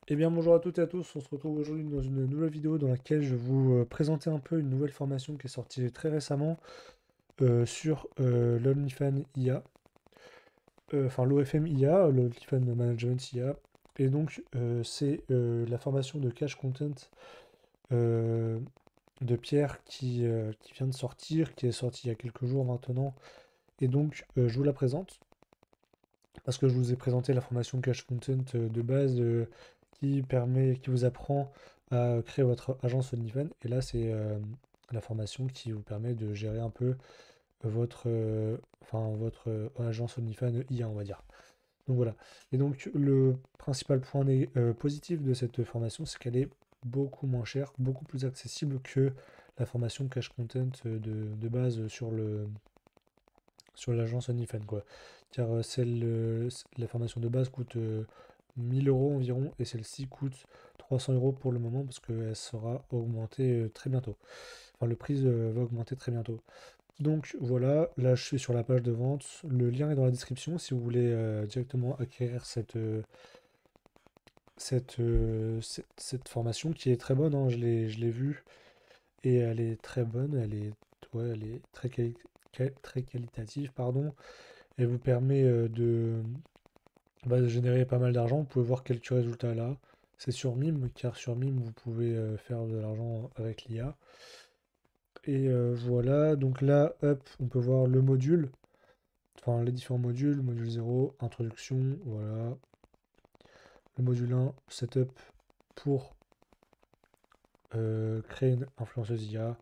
Eh bien bonjour à toutes et à tous, on se retrouve aujourd'hui dans une nouvelle vidéo dans laquelle je vais vous présenter un peu une nouvelle formation qui est sortie très récemment sur l'OnlyFans IA, enfin l'OFM IA, l'OnlyFans Management IA. Et donc c'est la formation de Cash Content euh, de Pierre qui vient de sortir, qui est sortie il y a quelques jours maintenant. Et donc je vous la présente parce que je vous ai présenté la formation Cash Content de base qui vous apprend à créer votre agence OnlyFans. Et là, c'est la formation qui vous permet de gérer un peu votre agence OnlyFans IA, on va dire. Donc voilà. Et donc, le principal point positif de cette formation, c'est qu'elle est beaucoup moins chère, beaucoup plus accessible que la formation Cash Content de base sur l'agence OnlyFans, quoi. Car la formation de base coûte 1000 euros environ et celle-ci coûte 300 euros pour le moment parce qu'elle sera augmentée très bientôt. Enfin, le prix va augmenter très bientôt. Donc voilà, là je suis sur la page de vente. Le lien est dans la description si vous voulez directement acquérir cette formation qui est très bonne, hein. Je l'ai vue et elle est très bonne. Elle est très qualitative, pardon. Elle vous permet de générer pas mal d'argent. Vous pouvez voir quelques résultats là. C'est sur Mime, car sur Mime, vous pouvez faire de l'argent avec l'IA. Et voilà, donc là, hop, on peut voir le module, enfin les différents modules, module 0, introduction, voilà. Le module 1, setup pour créer une influenceuse IA,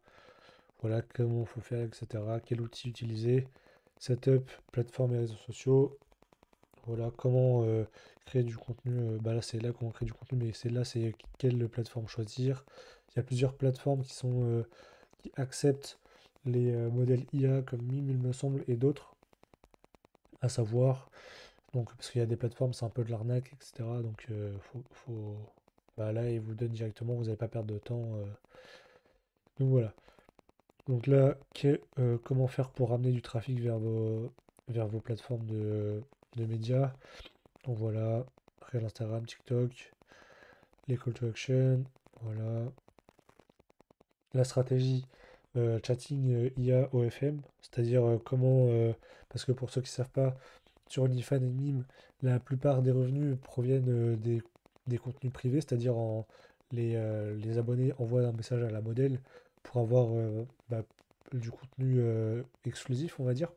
voilà comment il faut faire, etc. Quel outil utiliser, setup, plateforme et réseaux sociaux, voilà, comment créer du contenu. Bah là, c'est là comment créer du contenu, mais c'est là, c'est quelle plateforme choisir. Il y a plusieurs plateformes qui acceptent les modèles IA comme Mime, il me semble, et d'autres, à savoir. Donc, parce qu'il y a des plateformes, c'est un peu de l'arnaque, etc. Donc, bah là, ils vous donnent directement, vous n'allez pas perdre de temps. Donc voilà. Donc là, comment faire pour ramener du trafic vers vos plateformes de médias. Donc voilà, Reel Instagram, TikTok, les call to action, voilà. La stratégie chatting IA OFM, c'est-à-dire parce que pour ceux qui ne savent pas, sur OnlyFans et Mime, la plupart des revenus proviennent des contenus privés, c'est-à-dire les abonnés envoient un message à la modèle pour avoir bah, du contenu exclusif, on va dire,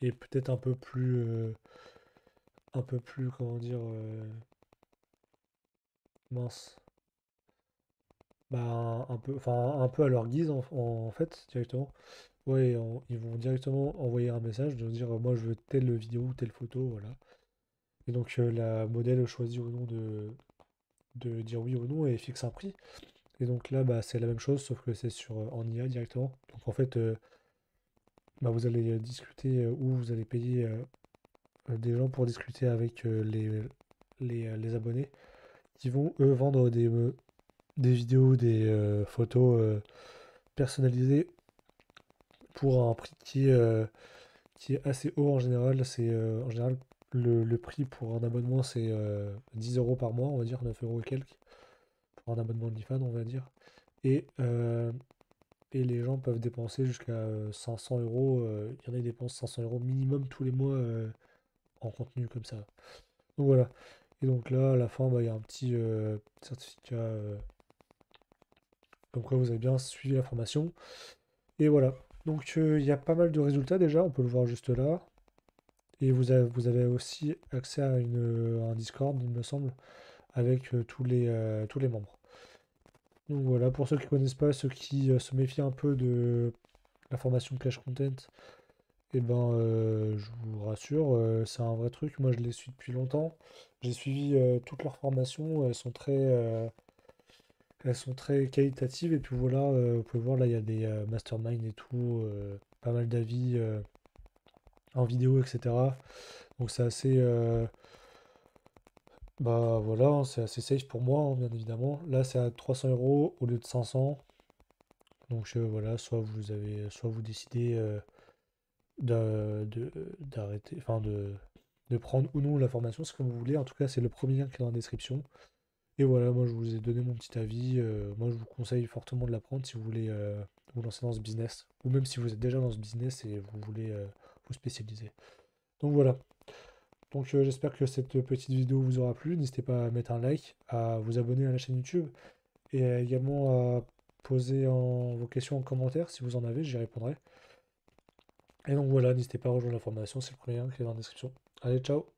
et peut-être un peu plus, comment dire, mince. Bah, un peu à leur guise en fait, directement. Ouais, ils vont directement envoyer un message de dire moi je veux telle vidéo ou telle photo, voilà. Et donc la modèle choisit ou non de dire oui ou non et fixe un prix. Et donc là, bah, c'est la même chose, sauf que c'est en IA directement. Donc en fait, bah, vous allez discuter ou vous allez payer des gens pour discuter avec les abonnés qui vont eux vendre des vidéos, des photos personnalisées pour un prix qui est assez haut en général. En général, le prix pour un abonnement, c'est 10 euros par mois, on va dire 9 euros et quelques, pour un abonnement OnlyFans, on va dire. Et, euh, et les gens peuvent dépenser jusqu'à 500 euros. Il y en a qui dépensent 500 euros minimum tous les mois en contenu comme ça. Donc voilà. Et donc là, à la fin, bah, il y a un petit certificat comme quoi vous avez bien suivi la formation. Et voilà. Donc il y a pas mal de résultats déjà, on peut le voir juste là. Et vous avez aussi accès à un Discord, il me semble, avec tous les membres. Donc voilà, pour ceux qui ne connaissent pas, ceux qui se méfient un peu de la formation Clash Content, et ben je vous rassure, c'est un vrai truc. Moi je les suis depuis longtemps. J'ai suivi toutes leurs formations, elles sont très qualitatives. Et puis voilà, vous pouvez voir là, il y a des masterminds et tout, pas mal d'avis en vidéo, etc. Donc c'est assez, bah voilà, hein, c'est assez safe pour moi, hein, bien évidemment. Là, c'est à 300 euros au lieu de 500. Donc voilà, soit vous décidez d'arrêter, enfin de prendre ou non la formation, c'est comme vous voulez. En tout cas, c'est le premier lien qui est dans la description. Et voilà, moi je vous ai donné mon petit avis. Moi je vous conseille fortement de l'apprendre si vous voulez vous lancer dans ce business. Ou même si vous êtes déjà dans ce business et vous voulez vous spécialiser. Donc voilà. Donc j'espère que cette petite vidéo vous aura plu. N'hésitez pas à mettre un like, à vous abonner à la chaîne YouTube et également à poser vos questions en commentaire si vous en avez, j'y répondrai. Et donc voilà, n'hésitez pas à rejoindre la formation, c'est le premier lien qui est dans la description. Allez, ciao!